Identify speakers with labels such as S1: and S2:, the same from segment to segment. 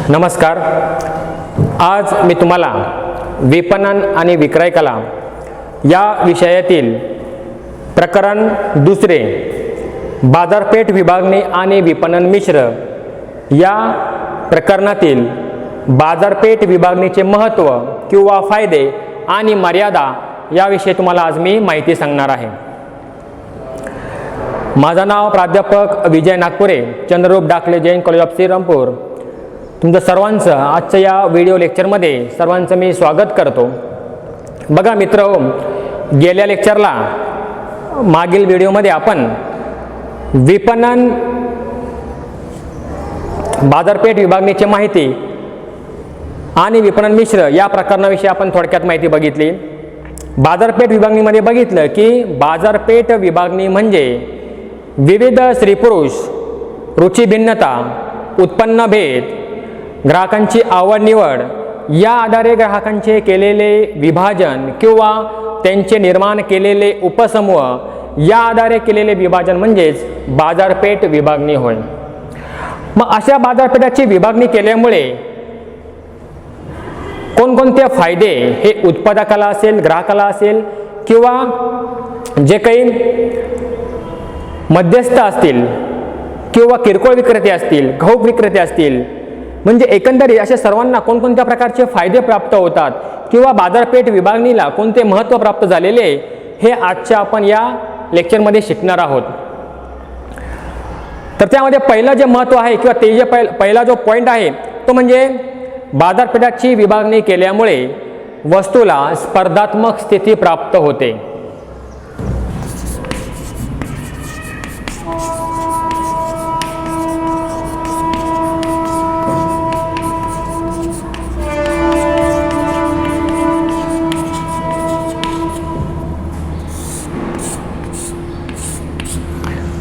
S1: नमस्कार. आज मी तुम्हाला विपणन आणि विक्रय कला या विषयातील प्रकरण दुसरे बाजारपेठ विभागणी आणि विपणन मिश्र या प्रकरणातील बाजारपेठ विभागणीचे महत्त्व किंवा फायदे आणि मर्यादा याविषयी तुम्हाला आज मी माहिती सांगणार आहे. माझं नाव प्राध्यापक विजय नागपुरे, चंद्ररूप डाकले, जैन कॉलेज ऑफ श्रीरामपूर. तुमचं सर्वांचं आजच्या या व्हिडिओ लेक्चरमध्ये सर्वांचं मी स्वागत करतो. बघा मित्रहो, गेल्या लेक्चरला मागील व्हिडिओमध्ये आपण विपणन बाजारपेठ विभागणीची माहिती आणि विपणन मिश्र या प्रकरणाविषयी आपण थोडक्यात माहिती बघितली. बाजारपेठ विभागणीमध्ये बघितलं की बाजारपेठ विभागणी म्हणजे विविध स्त्री पुरुष, रुची भिन्नता, उत्पन्न भेद, ग्राहकांची आवड निवड या आधारे ग्राहकांचे केलेले विभाजन किंवा त्यांचे निर्माण केलेले उपसमूह या आधारे केलेले विभाजन म्हणजेच बाजारपेठ विभागणी होय. मग अशा बाजारपेठाची विभागणी केल्यामुळे कोणकोणते फायदे हे उत्पादकाला असेल, ग्राहकाला असेल किंवा जे काही मध्यस्थ असतील किंवा किरकोळ विक्रेते असतील, घाऊक विक्रेते असतील, म्हणजे एकंदरीत अशा सर्वांना कोणकोणत्या प्रकारचे फायदे प्राप्त होतात किंवा बाजारपेठ विभागणीला कोणते महत्त्व प्राप्त झालेले हे आजच्या आपण या लेक्चरमध्ये शिकणार आहोत. तर त्यामध्ये पहिलं जे महत्त्व आहे किंवा ते जे पहिला जो पॉईंट आहे तो म्हणजे बाजारपेठाची विभागणी केल्यामुळे वस्तूला स्पर्धात्मक स्थिती प्राप्त होते.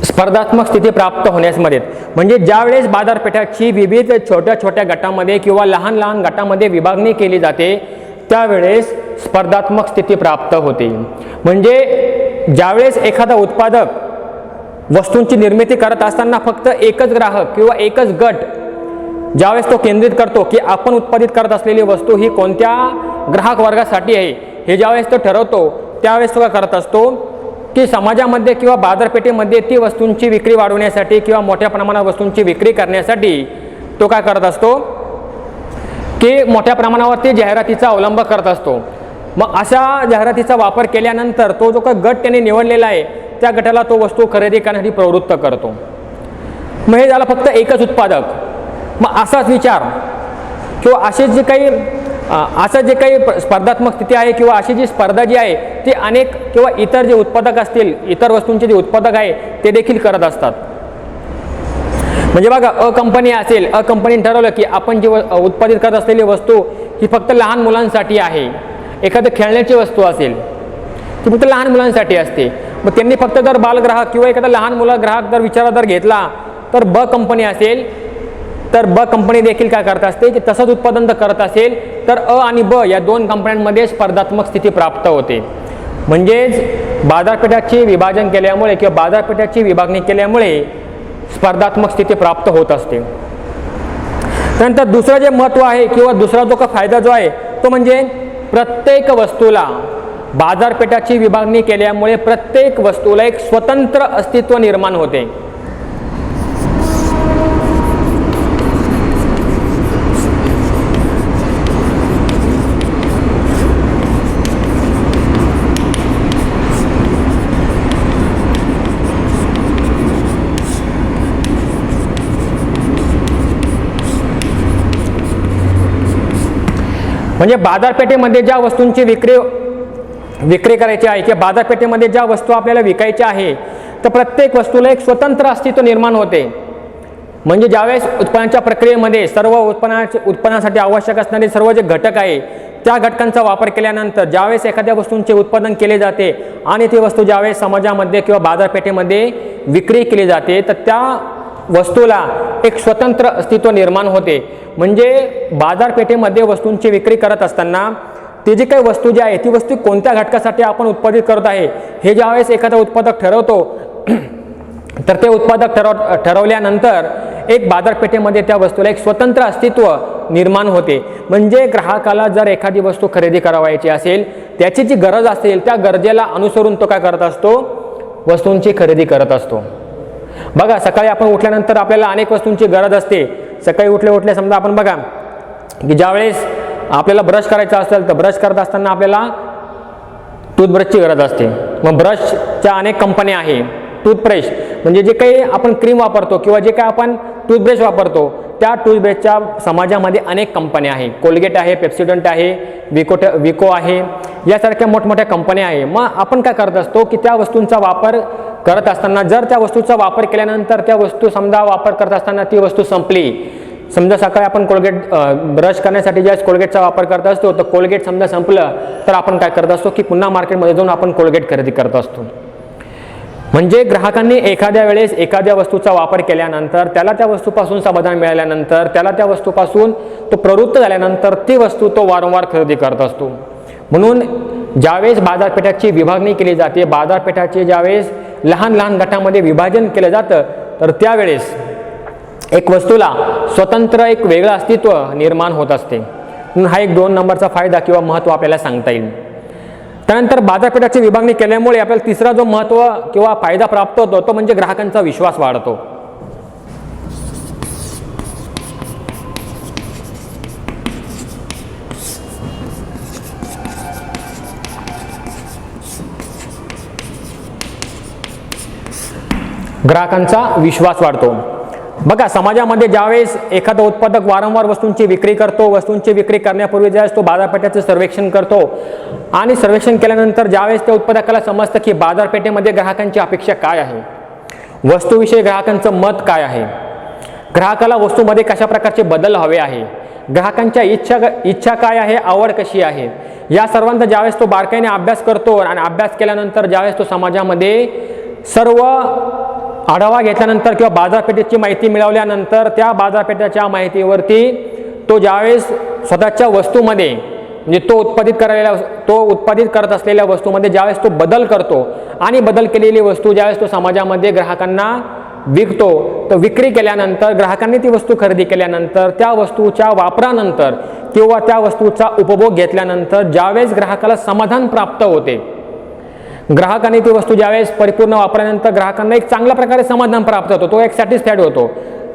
S1: स्पर्धात्मक स्थिती प्राप्त होण्यास मदत म्हणजे ज्यावेळेस बाजारपेठाची विविध छोट्या छोट्या गटामध्ये किंवा लहान लहान गटामध्ये विभागणी केली जाते त्यावेळेस स्पर्धात्मक स्थिती प्राप्त होते. म्हणजे ज्यावेळेस एखादा उत्पादक वस्तूंची निर्मिती करत असताना फक्त एकच ग्राहक किंवा एकच गट ज्यावेळेस तो केंद्रित करतो की आपण उत्पादित करत असलेली वस्तू ही कोणत्या ग्राहक वर्गासाठी आहे हे ज्यावेळेस तो ठरवतो त्यावेळेस तो काय करत असतो की समाजामध्ये किंवा बाजारपेठेमध्ये ती वस्तूंची विक्री वाढवण्यासाठी किंवा मोठ्या प्रमाणात वस्तूंची विक्री करण्यासाठी तो काय करत असतो की मोठ्या प्रमाणावरती जाहिरातीचा अवलंब करत असतो. मग अशा जाहिरातीचा वापर केल्यानंतर तो जो काही गट त्याने निवडलेला आहे त्या गटाला तो वस्तू खरेदी करण्यासाठी प्रवृत्त करतो. मग हे झालं फक्त एकच उत्पादक. मग असाच विचार किंवा असे जे काही असं जे काही स्पर्धात्मक स्थिती आहे किंवा अशी जी स्पर्धा जी आहे ती अनेक किंवा इतर जे उत्पादक असतील, इतर वस्तूंचे जे उत्पादक आहे ते देखील करत असतात. म्हणजे बघा, कंपनी असेल, कंपनीने ठरवलं की आपण जी उत्पादित करत असलेली वस्तू ही फक्त लहान मुलांसाठी आहे. एखादं खेळण्याची वस्तू असेल ती फक्त लहान मुलांसाठी असते. मग त्यांनी फक्त जर बालग्राहक किंवा एखादा लहान मुला ग्राहक जर विचारात जर घेतला तर ब कंपनी असेल तर ब कंपनी देखील काय करत असते की तसंच उत्पादन जर करत असेल तर आणि ब या दोन कंपन्यांमध्ये स्पर्धात्मक स्थिती प्राप्त होते. म्हणजेच बाजारपेठाचे विभाजन केल्यामुळे किंवा बाजारपेठाची विभागणी केल्यामुळे स्पर्धात्मक स्थिती प्राप्त होत असते. त्यानंतर दुसरं जे महत्त्व आहे किंवा दुसरा जो का फायदा जो आहे तो म्हणजे प्रत्येक वस्तूला बाजारपेठाची विभागणी केल्यामुळे प्रत्येक वस्तूला एक स्वतंत्र अस्तित्व निर्माण होते. म्हणजे बाजारपेठेमध्ये ज्या वस्तूंची विक्री करायची आहे किंवा बाजारपेठेमध्ये ज्या वस्तू आपल्याला विकायच्या आहे तर प्रत्येक वस्तूला एक स्वतंत्र अस्तित्व निर्माण होते. म्हणजे ज्यावेळेस उत्पन्नाच्या प्रक्रियेमध्ये सर्व उत्पन्नासाठी आवश्यक असणारे सर्व जे घटक आहे त्या घटकांचा वापर केल्यानंतर ज्यावेळेस एखाद्या वस्तूंचे उत्पादन केले जाते आणि ती वस्तू ज्यावेळेस समाजामध्ये किंवा बाजारपेठेमध्ये विक्री केली जाते तर त्या वस्तूला एक स्वतंत्र अस्तित्व निर्माण होते. म्हणजे बाजारपेठेमध्ये वस्तूंची विक्री करत असताना ती जी काही वस्तू जी आहे ती वस्तू कोणत्या घटकासाठी आपण उत्पादित करत आहे हे ज्यावेळेस एखादा उत्पादक ठरवतो तर ते उत्पादक ठरवल्यानंतर एक बाजारपेठेमध्ये त्या वस्तूला एक स्वतंत्र अस्तित्व निर्माण होते. म्हणजे ग्राहकाला जर एखादी वस्तू खरेदी करावायची असेल, त्याची जी गरज असेल त्या गरजेला अनुसरून तो काय करत असतो, वस्तूंची खरेदी करत असतो. बघा, सकाळी आपण उठल्यानंतर आपल्याला अनेक वस्तूंची गरज असते. सकाळी उठले समजा आपण बघा की ज्यावेळेस आपल्याला ब्रश करायचा असेल तर ब्रश करत असताना आपल्याला टूथब्रशची गरज असते. मग ब्रशच्या अनेक कंपन्या आहे. टूथब्रश म्हणजे जे काही आपण क्रीम वापरतो किंवा जे काही आपण टूथब्रश वापरतो त्या टूथब्रशच्या समाजामध्ये अनेक कंपन्या आहे. कोलगेट आहे, पेप्सिडंट आहे, विको आहे, यासारख्या मोठमोठ्या कंपन्या आहे. मग आपण काय करत असतो की त्या वस्तूंचा वापर करत असताना जर त्या वस्तूचा वापर केल्यानंतर त्या वस्तू समजा वापर करत असताना ती वस्तू संपली, समजा सकाळी आपण कोलगेट ब्रश करण्यासाठी ज्यावेळेस कोलगेटचा वापर करत असतो तर कोलगेट समजा संपलं तर आपण काय करत असतो की पुन्हा मार्केटमध्ये जाऊन आपण कोलगेट खरेदी करत असतो. म्हणजे ग्राहकांनी एखाद्या वेळेस एखाद्या वस्तूचा वापर केल्यानंतर त्याला त्या वस्तूपासून समाधान मिळाल्यानंतर त्याला त्या वस्तूपासून तो प्रवृत्त झाल्यानंतर ती वस्तू तो वारंवार खरेदी करत असतो. म्हणून ज्यावेळेस बाजारपेठाची विभागणी केली जाते, बाजारपेठाचे ज्यावेळेस लहान लहान गटामध्ये विभाजन केलं जातं तर त्यावेळेस एक वस्तूला स्वतंत्र एक वेगळं अस्तित्व निर्माण होत असते. म्हणून हा एक 2 नंबरचा फायदा किंवा महत्त्व आपल्याला सांगता येईल. त्यानंतर बाजारपेठाची विभागणी केल्यामुळे आपल्याला तिसरा जो महत्त्व किंवा फायदा प्राप्त होतो तो म्हणजे ग्राहकांचा विश्वास वाढतो. ग्राहकांचा विश्वास वाढतो. बघा, समाजामध्ये ज्यावेळेस एखादा उत्पादक वारंवार वस्तूंची विक्री करतो, वस्तूंची विक्री करण्यापूर्वी ज्यावेळेस तो बाजारपेठेचं सर्वेक्षण करतो आणि सर्वेक्षण केल्यानंतर ज्यावेळेस त्या उत्पादकाला समजतं की बाजारपेठेमध्ये ग्राहकांची अपेक्षा काय आहे, वस्तूविषयी ग्राहकांचं मत काय आहे, ग्राहकाला वस्तूमध्ये कशा प्रकारचे बदल हवे आहे, ग्राहकांच्या इच्छा काय आहे, आवड कशी आहे, या सर्वांचा ज्यावेळेस तो बारकाईने अभ्यास करतो आणि अभ्यास केल्यानंतर ज्यावेळेस तो समाजामध्ये सर्व आढावा घेतल्यानंतर किंवा बाजारपेठेची माहिती मिळवल्यानंतर त्या बाजारपेठेच्या माहितीवरती तो ज्यावेळेस स्वतःच्या वस्तूमध्ये म्हणजे तो उत्पादित करत असलेल्या वस्तूमध्ये ज्यावेळेस तो बदल करतो आणि बदल केलेली वस्तू ज्यावेळेस तो समाजामध्ये ग्राहकांना विकतो, तर विक्री केल्यानंतर ग्राहकांनी ती वस्तू खरेदी केल्यानंतर त्या वस्तूच्या वापरानंतर किंवा त्या वस्तूचा उपभोग घेतल्यानंतर ज्यावेळेस ग्राहकाला समाधान प्राप्त होते, ग्राहकांनी ती वस्तू ज्यावेळेस परिपूर्ण वापरल्यानंतर ग्राहकांना एक चांगल्या प्रकारे समाधान प्राप्त होतो, तो एक सॅटिस्फाईड होतो,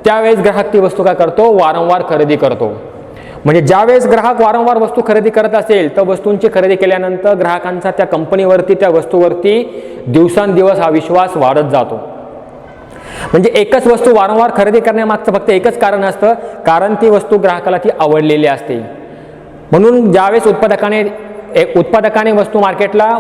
S1: त्यावेळेस ग्राहक ती वस्तू काय करतो, वारंवार खरेदी करतो. म्हणजे ज्यावेळेस ग्राहक वारंवार वस्तू खरेदी करत असेल तर वस्तूंची खरेदी केल्यानंतर ग्राहकांचा त्या कंपनीवरती त्या वस्तूवरती दिवसांदिवस हा विश्वास वाढत जातो. म्हणजे एकच वस्तू वारंवार खरेदी करण्यामागचं फक्त एकच कारण असतं, कारण ती वस्तू ग्राहकाला ती आवडलेली असते. म्हणून ज्यावेळेस उत्पादकाने वस्तू मार्केटला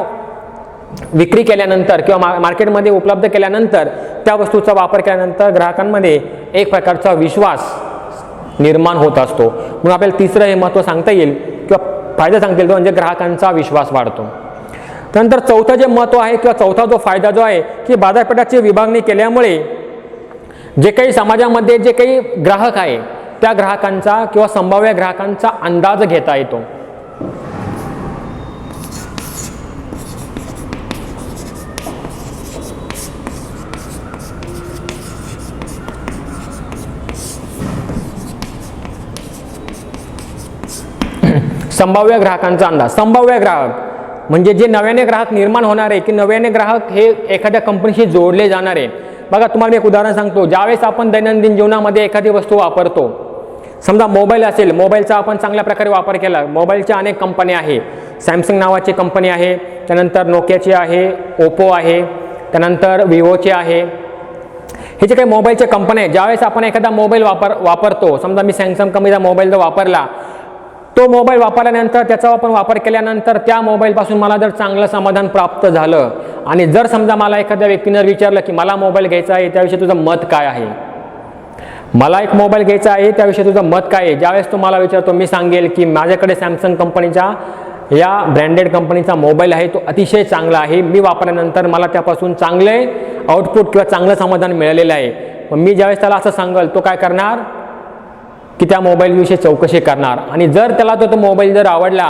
S1: विक्री केल्यानंतर किंवा मार्केटमध्ये उपलब्ध केल्यानंतर त्या वस्तूचा वापर केल्यानंतर ग्राहकांमध्ये एक प्रकारचा विश्वास निर्माण होत असतो. म्हणून आपल्याला तिसरं हे महत्त्व सांगता येईल किंवा फायदा सांगता येईल तो म्हणजे ग्राहकांचा विश्वास वाढतो. त्यानंतर चौथं जे महत्त्व आहे किंवा चौथा जो फायदा जो आहे की बाजारपेठाची विभागणी केल्यामुळे जे काही समाजामध्ये जे काही ग्राहक आहे त्या ग्राहकांचा किंवा संभाव्य ग्राहकांचा अंदाज घेता येतो. संभाव्य ग्राहकांचा अंदाज. संभाव्य ग्राहक म्हणजे जे नव्याने ग्राहक निर्माण होणार आहे की नव्याने ग्राहक हे एखाद्या कंपनीशी जोडले जाणार आहे. बघा, तुम्हाला मी एक उदाहरण सांगतो. ज्यावेळेस आपण दैनंदिन जीवनामध्ये एखादी वस्तू वापरतो, समजा मोबाईल असेल, मोबाईलचा आपण चांगल्या प्रकारे वापर केला, मोबाईलच्या अनेक कंपन्या आहे, सॅमसंग नावाची कंपनी आहे, त्यानंतर नोकियाची आहे, ओप्पो आहे, त्यानंतर विवोचे आहे, हे जे काही मोबाईलच्या कंपन्या आहेत. ज्यावेळेस आपण एखादा मोबाईल वापरतो, समजा मी सॅमसंग कंपनीचा मोबाईल जर वापरला, तो मोबाईल वापरल्यानंतर त्याचा आपण वापर केल्यानंतर त्या मोबाईलपासून मला जर चांगलं समाधान प्राप्त झालं आणि जर समजा मला एखाद्या व्यक्तीने विचारलं की मला मोबाईल घ्यायचा आहे, त्याविषयी तुझं मत काय आहे, मला एक मोबाईल घ्यायचा आहे त्याविषयी तुझं मत काय आहे, ज्यावेळेस तो मला विचारतो मी सांगेल की माझ्याकडे सॅमसंग कंपनीचा या ब्रँडेड कंपनीचा मोबाईल आहे, तो अतिशय चांगला आहे, मी वापरल्यानंतर मला त्यापासून चांगले आउटपुट किंवा चांगलं समाधान मिळालेलं आहे. मग मी ज्यावेळेस त्याला असं सांगेल, तो काय करणार की त्या मोबाईलविषयी चौकशी करणार आणि जर त्याला तो मोबाईल जर आवडला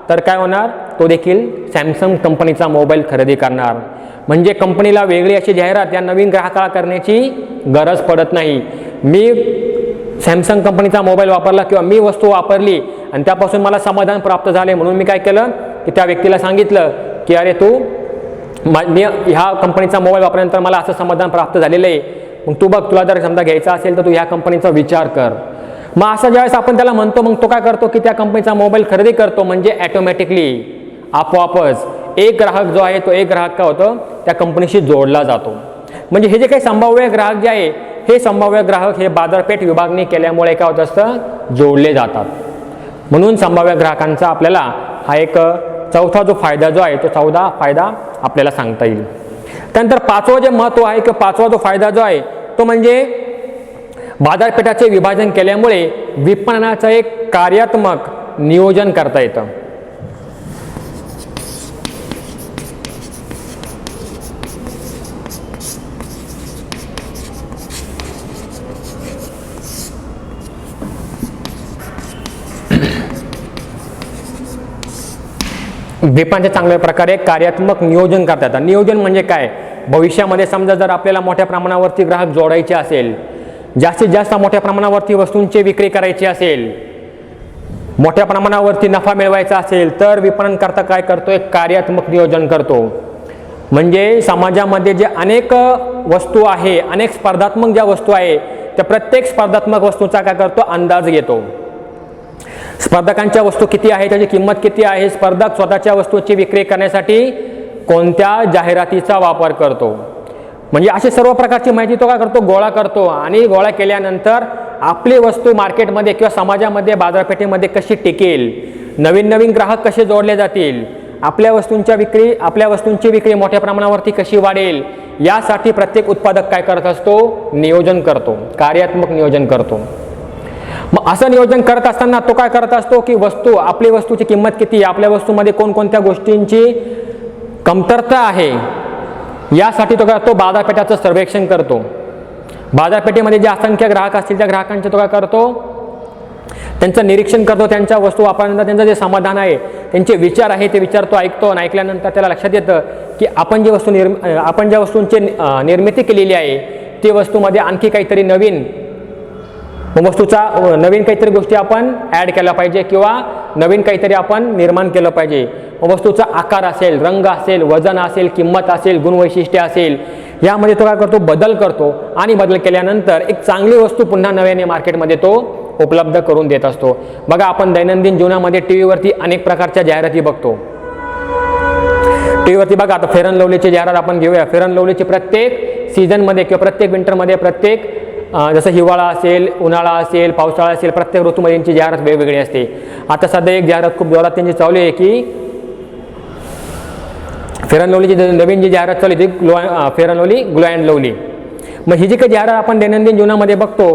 S1: तर काय होणार, तो देखील सॅमसंग कंपनीचा मोबाईल खरेदी करणार. म्हणजे कंपनीला वेगळी अशी जाहिरात या नवीन ग्राहकाला करण्याची गरज पडत नाही. मी सॅमसंग कंपनीचा मोबाईल वापरला किंवा मी वस्तू वापरली आणि त्यापासून मला समाधान प्राप्त झाले, म्हणून मी काय केलं की त्या व्यक्तीला सांगितलं की अरे तू मी ह्या कंपनीचा मोबाईल वापरल्यानंतर मला असं समाधान प्राप्त झालेलं आहे, मग तू बघ तुला जर समजा घ्यायचा असेल तर तू ह्या कंपनीचा विचार कर. मग असं ज्यावेळेस आपण त्याला म्हणतो मग तो काय करतो की त्या कंपनीचा मोबाईल खरेदी करतो. म्हणजे ॲटोमॅटिकली आपोआपच एक ग्राहक जो आहे तो एक ग्राहक काय होतो त्या कंपनीशी जोडला जातो. म्हणजे हे जे काही संभाव्य ग्राहक जे आहे हे संभाव्य ग्राहक हे बाजारपेठ विभागणी केल्यामुळे काय होत असतं जोडले जातात. म्हणून संभाव्य ग्राहकांचा आपल्याला हा एक चौथा जो फायदा जो आहे तो चौथा फायदा आपल्याला सांगता येईल. त्यानंतर पाचवं जे महत्त्व आहे किंवा पाचवा जो फायदा जो आहे तो म्हणजे बाजारपेठाचे विभाजन केल्यामुळे विपणनाचं एक कार्यात्मक नियोजन करता येतं. विपणनाचे चांगल्या प्रकारे कार्यात्मक नियोजन करता येतं. नियोजन म्हणजे काय, भविष्यामध्ये समजा जर आपल्याला मोठ्या प्रमाणावरती ग्राहक जोडायचे असेल, जास्तीत जास्त मोठ्या प्रमाणावरती वस्तूंची विक्री करायची असेल, मोठ्या प्रमाणावरती नफा मिळवायचा असेल तर विपणन करता काय करतो एक कार्यात्मक नियोजन करतो. म्हणजे समाजामध्ये जे अनेक वस्तू आहे, अनेक स्पर्धात्मक ज्या वस्तू आहे त्या प्रत्येक स्पर्धात्मक वस्तूचा काय करतो अंदाज घेतो. स्पर्धकांच्या वस्तू किती आहे, त्याची किंमत किती आहे, स्पर्धक स्वतःच्या वस्तूची विक्री करण्यासाठी कोणत्या जाहिरातीचा वापर करतो. म्हणजे अशी सर्व प्रकारची माहिती तो काय करतो गोळा करतो आणि गोळा केल्यानंतर आपली वस्तू मार्केटमध्ये किंवा समाजामध्ये बाजारपेठेमध्ये कशी टिकेल, नवीन नवीन ग्राहक कसे जोडले जातील, आपल्या वस्तूंची विक्री मोठ्या प्रमाणावरती कशी वाढेल, यासाठी प्रत्येक उत्पादक काय करत असतो नियोजन करतो, कार्यात्मक नियोजन करतो. मग असं नियोजन करत असताना तो काय करत असतो की आपली वस्तूची किंमत किती, आपल्या वस्तूमध्ये कोणकोणत्या गोष्टींची कमतरता आहे यासाठी तो काय करतो बाजारपेठाचं सर्वेक्षण करतो. बाजारपेठेमध्ये जे असंख्य ग्राहक असतील त्या ग्राहकांचे तो काय करतो त्यांचं निरीक्षण करतो. त्यांच्या वस्तू वापरल्यानंतर त्यांचं जे समाधान आहे, त्यांचे विचार आहे ते विचार तो ऐकतो आणि ऐकल्यानंतर त्याला लक्षात येतं की आपण ज्या वस्तूंची निर्मिती केलेली आहे ती वस्तूमध्ये आणखी काहीतरी नवीन काहीतरी गोष्टी आपण ॲड केल्या पाहिजे किंवा नवीन काहीतरी आपण निर्माण केलं पाहिजे. वस्तूचा आकार असेल, रंग असेल, वजन असेल, किंमत असेल, गुणवैशिष्ट्ये असेल, यामध्ये तो काय करतो बदल करतो आणि बदल केल्यानंतर एक चांगली वस्तू पुन्हा नव्याने मार्केटमध्ये तो उपलब्ध करून देत असतो. बघा आपण दैनंदिन जीवनामध्ये टी व्हीवरती अनेक प्रकारच्या जाहिराती बघतो. टी व्हीवरती बघा आता फेअर अँड लवलीची जाहिरात आपण घेऊया. फेअर अँड लवलीची प्रत्येक सीझनमध्ये किंवा प्रत्येक विंटरमध्ये प्रत्येक जसं हिवाळा असेल, उन्हाळा असेल, पावसाळा असेल, प्रत्येक ऋतूमध्ये त्यांची जाहिरात वेगवेगळी असते. आता सध्या एक जाहिरात खूप जोरात त्यांची चालू आहे की फेअर अँड लवलीची नवीन जी जाहिरात चालू आहे ती fair and lovely glow and lovely. मग ही जी काही जाहिरात आपण दैनंदिन जीवनामध्ये बघतो,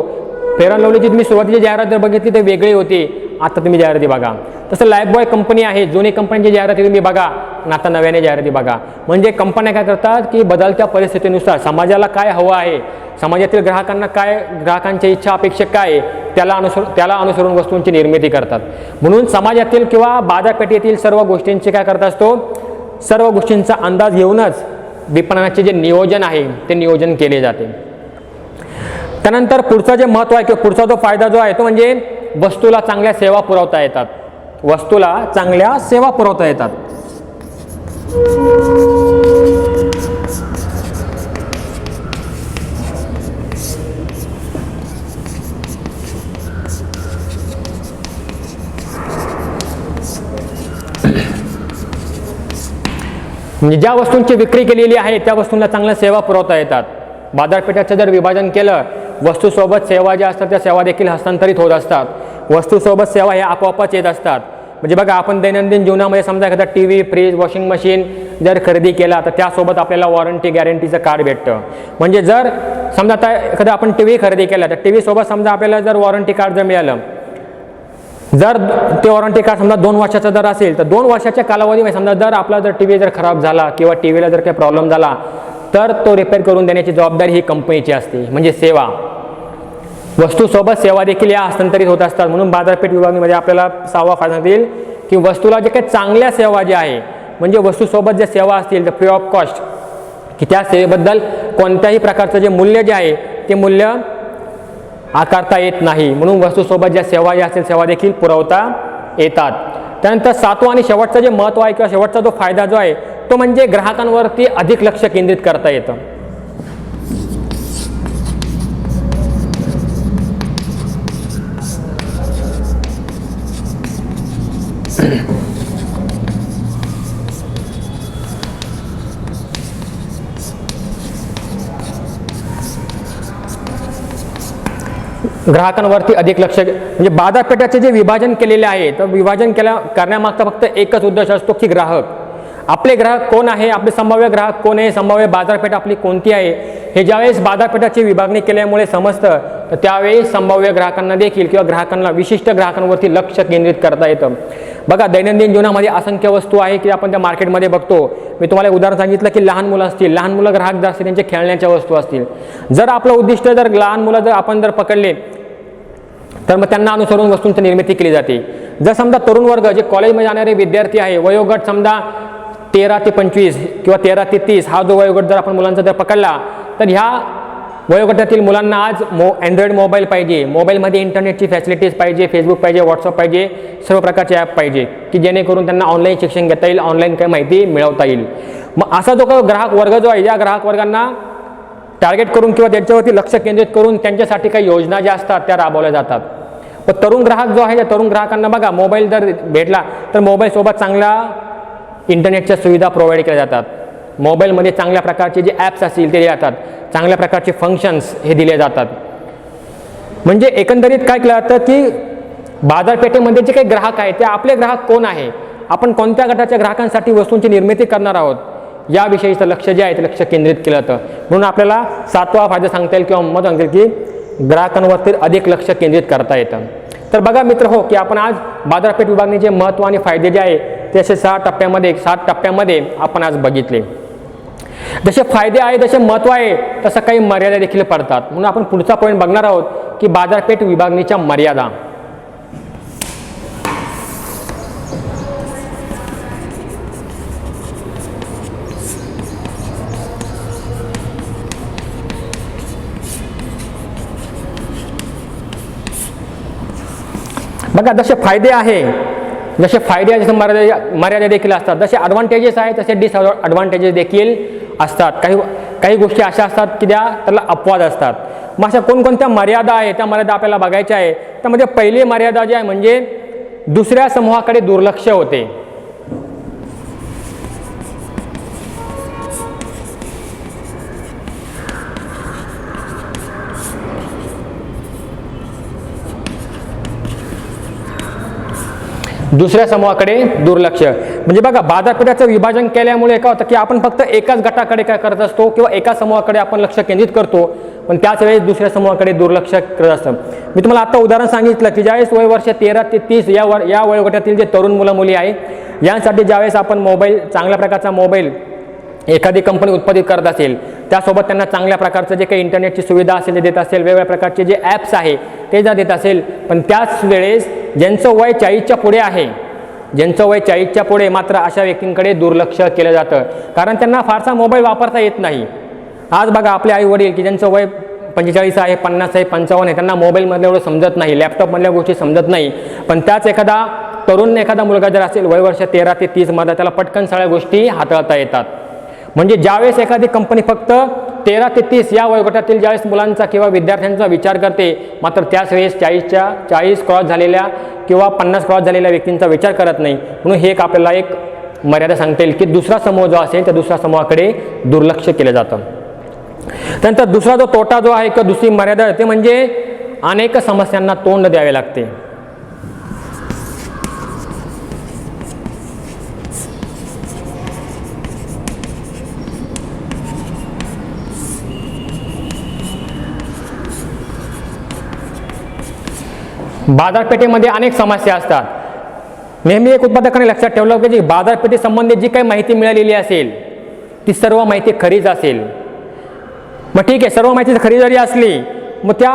S1: फेअर अँड लवलीची तुम्ही सुरुवातीची जाहिरात जर बघितली तर वेगळी होती, आता तुम्ही जाहिराती बघा. तसं लाईफबॉय कंपनी आहे, जुनी कंपनीची जाहिराती तुम्ही बघा आणि आता नव्याने जाहिराती बघा. म्हणजे कंपन्या काय करतात की बदलत्या परिस्थितीनुसार समाजाला काय हवं आहे, समाजातील ग्राहकांच्या इच्छा अपेक्षा काय त्याला अनुसरून वस्तूंची निर्मिती करतात. म्हणून समाजातील किंवा बाजारपेठेतील सर्व गोष्टींची काय करत असतो, सर्व गोष्टींचा अंदाज घेऊनच विपणनाचे जे नियोजन आहे ते नियोजन केले जाते. त्यानंतर पुढचं जे महत्त्व आहे किंवा पुढचा जो फायदा जो आहे तो म्हणजे वस्तूला चांगल्या सेवा पुरवता येतात. वस्तूला चांगल्या सेवा पुरवता येतात. म्हणजे ज्या वस्तूंची विक्री केलेली आहे त्या वस्तूंना चांगल्या सेवा पुरवता येतात. बाजारपेठाचं जर विभाजन केलं, वस्तूसोबत सेवा ज्या असतात त्या सेवा देखील हस्तांतरित होत असतात. वस्तूसोबत सेवा ह्या आपोआपच येत असतात. म्हणजे बघा आपण दैनंदिन जीवनामध्ये समजा एखादा TV, fridge, washing machine जर खरेदी केला तर त्यासोबत आपल्याला वॉरंटी गॅरंटीचं कार्ड भेटतं. म्हणजे जर समजा आता एखादा आपण टी व्ही खरेदी केला तर टी व्हीसोबत समजा आपल्याला जर वॉरंटी कार्ड जर मिळालं, जर ते वॉरंटी कार्ड समजा 2 वर्षाचा जर असेल तर 2 वर्षाच्या कालावधीमध्ये समजा जर आपला जर टी व्ही जर खराब झाला किंवा टी व्हीला जर काही प्रॉब्लेम झाला तर तो रिपेअर करून देण्याची जबाबदारी ही कंपनीची असते. म्हणजे सेवा, वस्तूसोबत सेवा देखील या हस्तांतरित होत असतात. म्हणून बाजारपेठ विभागणीमध्ये आपल्याला 6वा फायदा देईल की वस्तूला जे काही चांगल्या सेवा ज्या आहे, म्हणजे वस्तूसोबत ज्या सेवा असतील तर फ्री ऑफ कॉस्ट, की त्या सेवेबद्दल कोणत्याही प्रकारचं जे मूल्य जे आहे ते मूल्य आकारता येत नाही, म्हणून वस्तूसोबत ज्या सेवा ज्या असतील सेवा देखील पुरवता येतात. त्यानंतर सातवा आणि शेवटचं जे महत्त्व आहे किंवा शेवटचा जो फायदा जो आहे तो म्हणजे ग्राहकांवरती अधिक लक्ष केंद्रित करता येतं. ग्राहकांवरती अधिक लक्ष म्हणजे बाजारपेठाचे जे विभाजन केलेले आहे तर विभाजन करण्यामागचा फक्त एकच उद्देश असतो की आपले ग्राहक कोण आहे, आपले संभाव्य ग्राहक कोण आहे, संभाव्य बाजारपेठ आपली कोणती आहे हे ज्यावेळेस बाजारपेठाची विभागणी केल्यामुळे समजतं तर त्यावेळेस संभाव्य ग्राहकांना देखील किंवा ग्राहकांना विशिष्ट ग्राहकांवरती लक्ष केंद्रित करता येतं. बघा दैनंदिन जीवनामध्ये असंख्य वस्तू आहे की आपण त्या मार्केटमध्ये बघतो. मी तुम्हाला एक उदाहरण सांगितलं की लहान मुलं असतील, लहान मुलं ग्राहक जर असतील त्यांचे खेळण्याच्या वस्तू असतील. जर आपलं उद्दिष्ट जर लहान मुलं जर आपण जर पकडले तर मग त्यांना अनुसरून वस्तूंची निर्मिती केली जाते. जर समजा तरुण वर्ग जे कॉलेजमध्ये जाणारे विद्यार्थी आहे वयोगट समजा 13 ते 25 किंवा 13 ते 30 हा जो वयोगट जर आपण मुलांचा जर पकडला तर ह्या वयोगटातील मुलांना आज अँड्रॉइड मोबाईल पाहिजे, मोबाईलमध्ये इंटरनेटची फॅसिलिटीज पाहिजे, फेसबुक पाहिजे, व्हॉट्सअप पाहिजे, सर्व प्रकारचे ॲप पाहिजे की जेणेकरून त्यांना ऑनलाईन शिक्षण घेता येईल, ऑनलाईन काही माहिती मिळवता येईल. मग असा जो काही ग्राहक वर्ग जो आहे या ग्राहक वर्गांना टार्गेट करून किंवा त्यांच्यावरती लक्ष केंद्रित करून त्यांच्यासाठी काही योजना ज्या असतात त्या राबवल्या जातात. पण तरुण ग्राहक जो आहे त्या तरुण ग्राहकांना बघा मोबाईल जर भेटला तर मोबाईलसोबत चांगला इंटरनेटच्या सुविधा प्रोव्हाइड केल्या जातात. मोबाईलमध्ये चांगल्या प्रकारचे जे ॲप्स असतील ते दिले जातात, चांगल्या प्रकारचे फंक्शन्स हे दिले जातात. म्हणजे एकंदरीत काय केलं जातं की बाजारपेठेमध्ये जे काही ग्राहक आहेत ते आपले ग्राहक कोण आहे, आपण कोणत्या गटाच्या ग्राहकांसाठी वस्तूंची निर्मिती करणार आहोत याविषयीचं लक्ष जे आहे ते लक्ष केंद्रित केलं जातं. म्हणून आपल्याला सातवा फायदा सांगता येईल किंवा मत सांगता येईल की ग्राहकांवरती अधिक लक्ष केंद्रित करता येतं. तर बघा मित्र हो की आपण आज बाजारपेठ विभागणीचे महत्त्व आणि फायदे जे आहे ते असे 7 टप्प्यामध्ये आपण आज बघितले. जसे फायदे आहे जसे महत्त्व आहे तसं काही मर्यादा देखील पडतात. म्हणून आपण पुढचा पॉईंट बघणार आहोत की बाजारपेठ विभागणीच्या मर्यादा. बघा जसे फायदे आहे जसे मर्यादा देखील असतात, जसे ॲडव्हान्टेजेस आहेत तसे डिसॲडव्हान्टेजेस देखील असतात. काही गोष्टी अशा असतात की त्याला अपवाद असतात. मग अशा कोणकोणत्या मर्यादा आहे त्या मर्यादा आपल्याला बघायच्या आहे. त्यामध्ये पहिली मर्यादा जी आहे म्हणजे दुसऱ्या समूहाकडे दुर्लक्ष होते. दुसऱ्या समूहाकडे दुर्लक्ष म्हणजे बघा बाजारपेठाचं विभाजन केल्यामुळे काय होतं की आपण फक्त एकाच गटाकडे काय करत असतो किंवा एका समूहाकडे आपण लक्ष केंद्रित करतो पण त्याच वेळेस दुसऱ्या समूहाकडे दुर्लक्ष करत असतं. मी तुम्हाला आता उदाहरण सांगितलं की ज्यावेळेस वय वर्ष 13 ते 30 या वयोगटातील जे तरुण मुली आहे यांसाठी ज्यावेळेस आपण मोबाईल चांगल्या प्रकारचा मोबाईल एखादी कंपनी उत्पादित करत असेल त्यासोबत त्यांना चांगल्या प्रकारचं जे काही इंटरनेटची सुविधा असेल ते देत असेल, वेगवेगळ्या प्रकारचे जे ॲप्स आहे ते जर देत असेल, पण त्याच वेळेस ज्यांचं वय 40च्या पुढे आहे ज्यांचं वय 40च्या पुढे मात्र अशा व्यक्तींकडे दुर्लक्ष केलं जातं कारण त्यांना फारसा मोबाईल वापरता येत नाही. आज बघा आपले आई वडील की ज्यांचं वय 45 आहे, 50 आहे, 55 आहे त्यांना मोबाईलमधलं एवढं समजत नाही, लॅपटॉपमधल्या गोष्टी समजत नाही. पण त्याच एखादा मुलगा जर असेल वय वर्ष 13 ते 30 मध्ये त्याला पटकन सगळ्या गोष्टी हाताळता येतात. म्हणजे ज्यावेळेस एखादी कंपनी फक्त 13 ते 30 या वयोगटातील ज्यावेळेस मुलांचा किंवा विद्यार्थ्यांचा विचार करते मात्र त्याच वेळेस 40 क्रॉस झालेल्या किंवा 50 क्रॉस झालेल्या व्यक्तींचा विचार करत नाही. म्हणून हे एक आपल्याला एक मर्यादा सांगता येईल की दुसरा समूह जो असेल त्या दुसऱ्या समूहाकडे दुर्लक्ष केलं जातं. त्यानंतर दुसरा जो तोटा जो आहे किंवा दुसरी मर्यादा ते म्हणजे अनेक समस्यांना तोंड द्यावे लागते. बाजारपेठेमध्ये अनेक समस्या असतात. नेहमी एक उत्पादकाने लक्षात ठेवलं पाहिजे बाजारपेठे संबंधित जी काही माहिती मिळालेली असेल ती सर्व माहिती खरीच असेल. मग ठीक आहे, सर्व माहिती खरी जरी असली मग त्या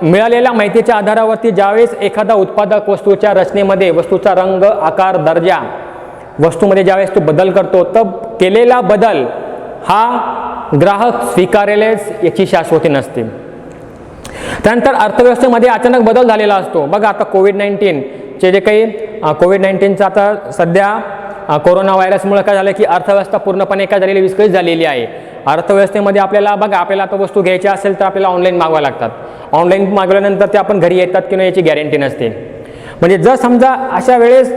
S1: मिळालेल्या माहितीच्या आधारावरती ज्यावेळेस एखादा उत्पादक वस्तूच्या रचनेमध्ये वस्तूचा रंग, आकार, दर्जा वस्तूमध्ये ज्यावेळेस तो बदल करतो तर केलेला बदल हा ग्राहक स्वीकारेलच याची शाश्वती नसते. त्यानंतर अर्थव्यवस्थेमध्ये अचानक बदल झालेला असतो. बघा आता कोविड-19चे जे काही कोविड-19चा आता सध्या कोरोना व्हायरसमुळे काय झालं की अर्थव्यवस्था पूर्णपणे काय झालेली विस्कळीत झालेली आहे. अर्थव्यवस्थेमध्ये आपल्याला बघा आपल्याला आता वस्तू घ्यायच्या असेल तर आपल्याला ऑनलाईन मागवा लागतात. ऑनलाईन मागवल्यानंतर ते आपण घरी येतात की नाही याची गॅरंटी नसते. म्हणजे जर समजा अशा वेळेस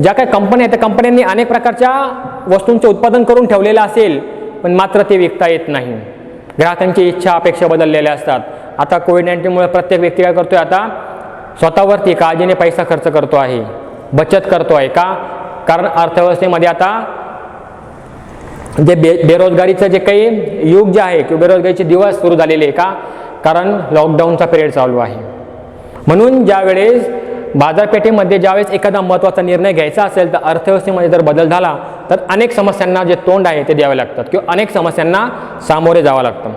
S1: ज्या काही कंपन्या आहेत त्या कंपन्यांनी अनेक प्रकारच्या वस्तूंचे उत्पादन करून ठेवलेलं असेल पण मात्र ते विकता येत नाही. ग्राहकांची इच्छा अपेक्षा बदललेल्या असतात. आता कोविड-19मुळे प्रत्येक व्यक्ती काय करतोय आता स्वतःवरती काळजीने पैसा खर्च करतो आहे, बचत करतो आहे. का? कारण अर्थव्यवस्थेमध्ये आता जे बेरोजगारीचं जे काही युग जे आहे किंवा बेरोजगारीचे दिवस सुरू झालेले आहे. का? कारण लॉकडाऊनचा पिरियड चालू आहे. म्हणून ज्यावेळेस बाजारपेठेमध्ये ज्यावेळेस एखादा महत्त्वाचा निर्णय घ्यायचा असेल तर अर्थव्यवस्थेमध्ये जर बदल झाला तर अनेक समस्यांना जे तोंड आहे ते द्यावे लागतात किंवा अनेक समस्यांना सामोरे जावं लागतं.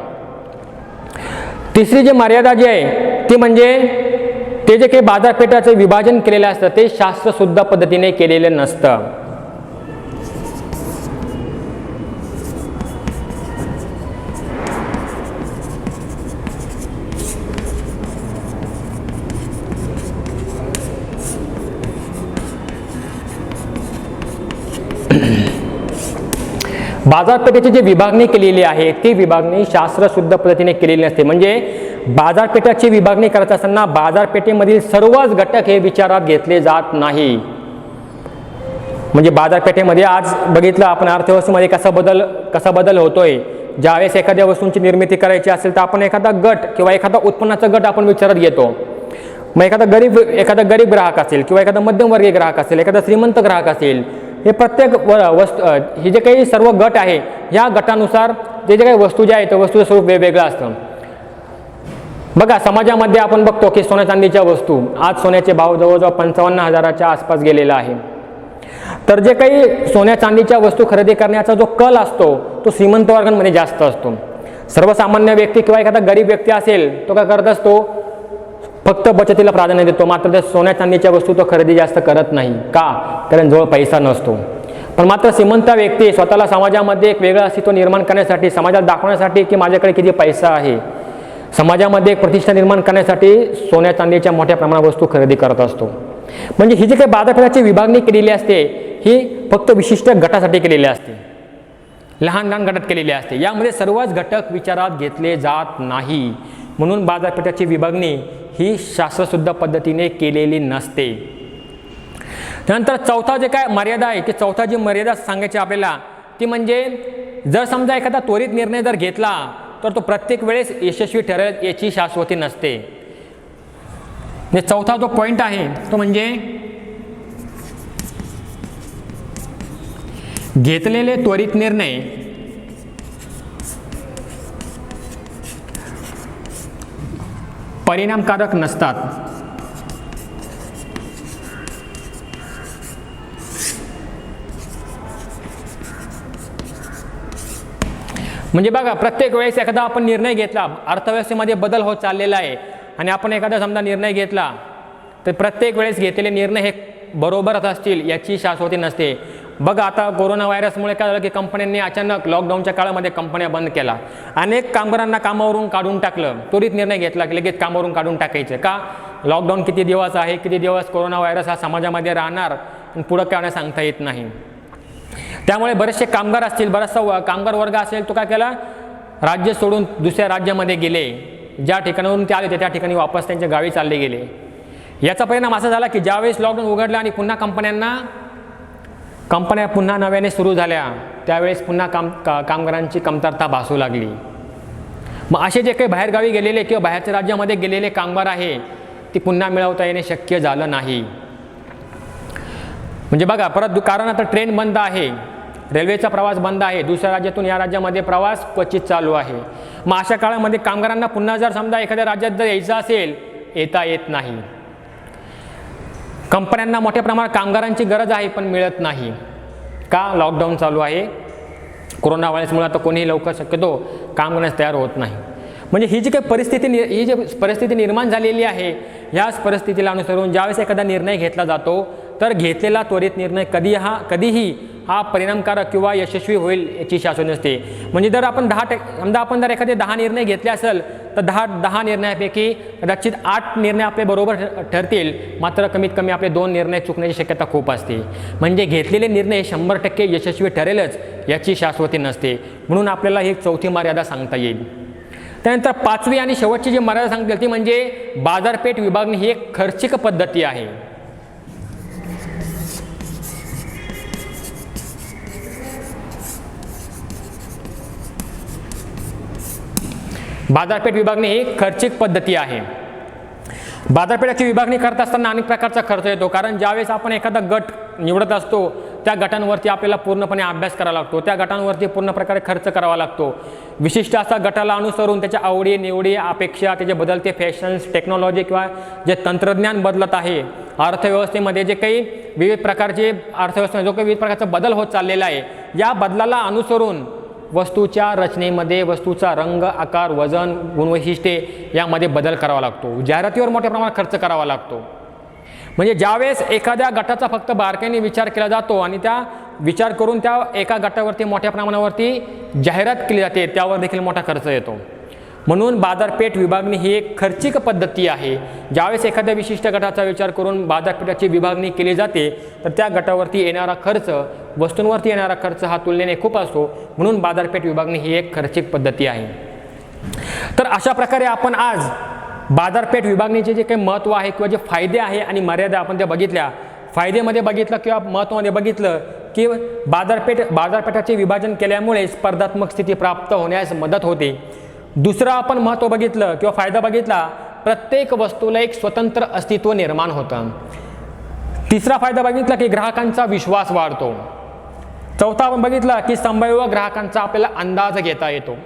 S1: तिसरी जी मर्यादा जी आहे ती म्हणजे ते जे काही बाजारपेठाचे विभाजन केलेलं असतं ते शास्त्रशुद्ध पद्धतीने केलेलं नसतं. बाजारपेठेची जी विभागणी केलेली आहे ती विभागणी शास्त्रशुद्ध पद्धतीने केलेली नसते. म्हणजे बाजारपेठाची विभागणी करत असताना बाजारपेठेमधील सर्वच घटक हे विचारात घेतले जात नाही. म्हणजे बाजारपेठेमध्ये आज बघितलं आपण अर्थव्यवस्थेमध्ये कसा बदल होतोय. ज्यावेळेस एखाद्या वस्तूंची निर्मिती करायची असेल तर आपण एखादा गट किंवा एखादा उत्पन्नाचा गट आपण विचारात घेतो. मग एखादा गरीब ग्राहक असेल किंवा एखादा मध्यमवर्गीय ग्राहक असेल, एखादा श्रीमंत ग्राहक असेल, हे प्रत्येक हे जे काही सर्व गट आहे या गटानुसार जे काही वस्तू ज्या आहेत वस्तूचं स्वरूप वेगवेगळं असतं. बघा समाजामध्ये आपण बघतो की सोन्या चांदीच्या वस्तू आज सोन्याचे भाव जवळजवळ 55,000च्या आसपास गेलेला आहे. तर जे काही सोन्या चांदीच्या वस्तू खरेदी करण्याचा जो कल असतो तो श्रीमंत वर्गांमध्ये जास्त असतो. सर्वसामान्य व्यक्ती किंवा एखादा गरीब व्यक्ती असेल तो काय करत असतो, फक्त बचतीला प्राधान्य देतो. मात्र त्या सोन्या चांदीच्या वस्तू तो खरेदी जास्त करत नाही. का? कारण जवळ पैसा नसतो. पण मात्र श्रीमंत व्यक्ती स्वतःला समाजामध्ये एक वेगळं अस्तित्व निर्माण करण्यासाठी, समाजात दाखवण्यासाठी की माझ्याकडे किती पैसा आहे, समाजामध्ये एक प्रतिष्ठा निर्माण करण्यासाठी सोन्या चांदीच्या मोठ्या प्रमाणात वस्तू खरेदी करत असतो. म्हणजे ही जी काही बाजारपेठाची विभागणी केलेली असते ही फक्त विशिष्ट गटासाठी केलेली असते, लहान लहान गटात केलेली असते. यामध्ये सर्वच घटक विचारात घेतले जात नाही. म्हणून बाजारपेठाची विभागणी ही शास्त्रशुद्ध पद्धतीने केलेली नसते. त्यानंतर चौथा जे काय मर्यादा आहे की चौथा जी मर्यादा सांगायची आपल्याला ती म्हणजे जर समजा एखादा त्वरित निर्णय जर घेतला तर तो प्रत्येक वेळेस यशस्वी ठरेल याची शाश्वती नसते. चौथा जो पॉइंट आहे तो म्हणजे घेतलेले त्वरित निर्णय परिणामकारक नसतात. म्हणजे बघा प्रत्येक वेळेस एखादा आपण निर्णय घेतला, अर्थव्यवस्थेमध्ये बदल होत चाललेला आहे आणि आपण एखादा समजा निर्णय घेतला तर प्रत्येक वेळेस घेतलेले निर्णय हे बरोबरच असतील याची शाश्वती नसते. बघा आता कोरोना व्हायरसमुळे काय झालं की कंपन्यांनी अचानक लॉकडाऊनच्या काळामध्ये कंपन्या बंद केला, अनेक कामगारांना कामावरून काढून टाकलं. त्वरित निर्णय घेतला की लगेच कामावरून काढून टाकायचं. का? लॉकडाऊन किती दिवस आहे, किती दिवस कोरोना व्हायरस हा समाजामध्ये राहणार आणि पुढं काय सांगता येत नाही. त्यामुळे बरेचसे कामगार असतील, बराचसा कामगार वर्ग असेल तो काय केला, राज्य सोडून दुसऱ्या राज्यामध्ये गेले. ज्या ठिकाणावरून ते आले होते त्या ठिकाणी वापस त्यांच्या गावी चालले गेले. याचा परिणाम असा झाला की ज्यावेळेस लॉकडाऊन उघडला आणि पुन्हा कंपन्या पुन्हा नव्याने सुरू झाल्या त्यावेळेस पुन्हा कामगारांची कमतरता भासू लागली. मग असे जे काही बाहेरगावी गेलेले किंवा बाहेरच्या राज्यामध्ये गेलेले कामगार आहे ती पुन्हा मिळवता येणे शक्य झालं नाही. म्हणजे बघा परत कारण आता ट्रेन बंद आहे, रेल्वेचा प्रवास बंद आहे, दुसऱ्या राज्यातून या राज्यामध्ये प्रवास क्वचित चालू आहे. मग अशा काळामध्ये कामगारांना पुन्हा जर समजा एखाद्या राज्यात जर यायचं असेल येता येत नाही. कंपन्यांना मोठ्या प्रमाणात कामगारांची गरज आहे पण मिळत नाही. का? लॉकडाऊन चालू आहे, कोरोना व्हायरसमुळे आता कोणीही लवकर शक्यतो काम करण्यास तयार होत नाही. म्हणजे ही जी परिस्थिती निर्माण झालेली आहे ह्याच परिस्थितीला अनुसरून ज्यावेळेस एखादा निर्णय घेतला जातो तर घेतलेला त्वरित निर्णय कधीही हा परिणामकारक किंवा यशस्वी होईल याची शाश्वती नसते. म्हणजे जर आपण समजा आपण जर एखादे 10 निर्णय घेतले असेल तर 10 निर्णयापैकी कदाचित 8 निर्णय आपले बरोबर ठरतील, मात्र कमीत कमी आपले 2 निर्णय चुकण्याची शक्यता खूप असते. म्हणजे घेतलेले निर्णय 100% यशस्वी ठरेलच याची शाश्वती नसते. म्हणून आपल्याला ही चौथी मर्यादा सांगता येईल. त्यानंतर 5वी आणि शेवटची जी मर्यादा सांगता येईल ती म्हणजे बाजारपेठ विभागणी ही एक खर्चिक पद्धती आहे. बाजारपेठ विभागणी ही खर्चिक पद्धती आहे. बाजारपेठाची विभागणी करत असताना अनेक प्रकारचा खर्च येतो, कारण ज्यावेळेस आपण एखादा गट निवडत असतो त्या गटांवरती आपल्याला पूर्णपणे अभ्यास करावा लागतो, त्या गटांवरती पूर्ण प्रकारे खर्च करावा लागतो. विशिष्ट असा गटाला अनुसरून त्याच्या आवडी निवडी अपेक्षा, त्याचे बदलते फॅशन्स, टेक्नॉलॉजी किंवा जे तंत्रज्ञान बदलत आहे, अर्थव्यवस्थेमध्ये जे काही विविध प्रकारचे अर्थव्यवस्थेमध्ये जो काही विविध प्रकारचा बदल होत चाललेला आहे, या बदलाला अनुसरून वस्तूच्या रचनेमध्ये वस्तूचा रंग, आकार, वजन, गुणवैशिष्ट्ये यामध्ये बदल करावा लागतो. जाहिरातीवर मोठ्या प्रमाणात खर्च करावा लागतो. म्हणजे ज्यावेळेस एखाद्या गटाचा फक्त बारकाईने विचार केला जातो आणि त्या विचार करून त्या एका गटावरती मोठ्या प्रमाणावरती जाहिरात केली जाते, त्यावर देखील मोठा खर्च येतो. म्हणून बाजारपेठ विभागणी ही एक खर्चिक पद्धती आहे. ज्यावेळेस एखाद्या विशिष्ट गटाचा विचार करून बाजारपेठाची विभागणी केली जाते तर त्या गटावरती येणारा खर्च, वस्तूंवरती येणारा खर्च हा तुलनेने खूप असतो. म्हणून बाजारपेठ विभागणी ही एक खर्चिक पद्धती आहे. तर अशा प्रकारे आपण आज बाजारपेठ विभागणीचे जे काही महत्त्व आहे किंवा जे फायदे आहे आणि मर्यादा आपण त्या बघितल्या. फायदेमध्ये बघितलं किंवा महत्त्वामध्ये बघितलं की बाजारपेठाचे विभाजन केल्यामुळे स्पर्धात्मक स्थिती प्राप्त होण्यास मदत होते. दुसरं आपण महत्त्व बघितलं किंवा फायदा बघितला, प्रत्येक वस्तूला एक स्वतंत्र अस्तित्व निर्माण होतं. तिसरा फायदा बघितला की ग्राहकांचा विश्वास वाढतो. चौथा आपण बघितला की संभाव्य ग्राहकांचा आपल्याला अंदाज घेता येतो.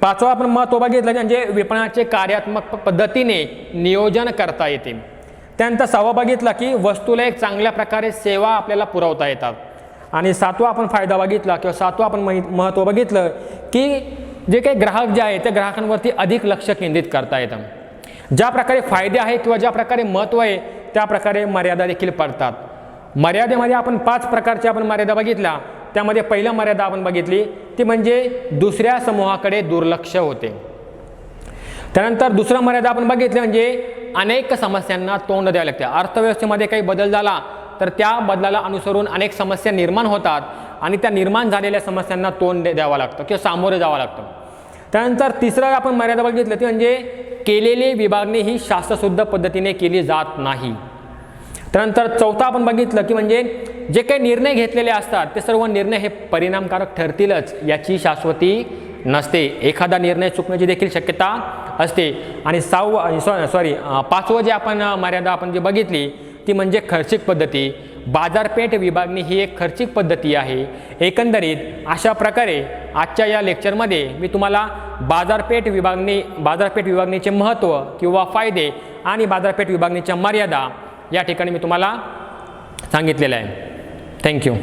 S1: पाचवा आपण महत्त्व बघितलं म्हणजे विपणनाचे कार्यात्मक पद्धतीने नियोजन करता येते. त्यानंतर 6वा बघितला की वस्तूला एक चांगल्या प्रकारे सेवा आपल्याला पुरवता येतात. आणि 7वा आपण फायदा बघितला किंवा 7वा आपण महत्त्व बघितलं की जे काही ग्राहक जे आहे त्या ग्राहकांवरती अधिक लक्ष केंद्रित करता येतं. ज्या प्रकारे फायदे आहेत किंवा ज्या प्रकारे महत्त्व आहे त्या प्रकारे मर्यादा देखील पडतात. मर्यादेमध्ये आपण 5 प्रकारच्या आपण मर्यादा बघितल्या. त्यामध्ये पहिला मर्यादा आपण बघितली ती म्हणजे दुसऱ्या समूहाकडे दुर्लक्ष होते. त्यानंतर दुसरा मर्यादा आपण बघितली म्हणजे अनेक समस्यांना तोंड द्यावे लागते. अर्थव्यवस्थेमध्ये काही बदल झाला तर त्या बदलाला अनुसरून अनेक समस्या निर्माण होतात आणि त्या निर्माण झालेल्या समस्यांना तोंड द्यावं लागतं किंवा सामोरे जावं लागतं. त्यानंतर तिसरं आपण मर्यादा बघितलं ती म्हणजे केलेली विभागणी ही शास्त्रशुद्ध पद्धतीने केली जात नाही. त्यानंतर चौथा आपण बघितलं की म्हणजे जे काही निर्णय घेतलेले असतात ते सर्व निर्णय हे परिणामकारक ठरतीलच याची शाश्वती नसते. एखादा निर्णय चुकण्याची देखील शक्यता असते. आणि 5वं जे आपण मर्यादा आपण जी बघितली ती म्हणजे खर्चिक पद्धती. बाजारपेठ विभागणी ही एक खर्चिक पद्धती आहे. एकंदरीत अशा प्रकारे आजच्या या लेक्चरमध्ये मी तुम्हाला बाजारपेठ विभागणीचे महत्त्व किंवा फायदे आणि बाजारपेठ विभागणीच्या मर्यादा या ठिकाणी मी तुम्हाला सांगितलेलं आहे. थँक्यू.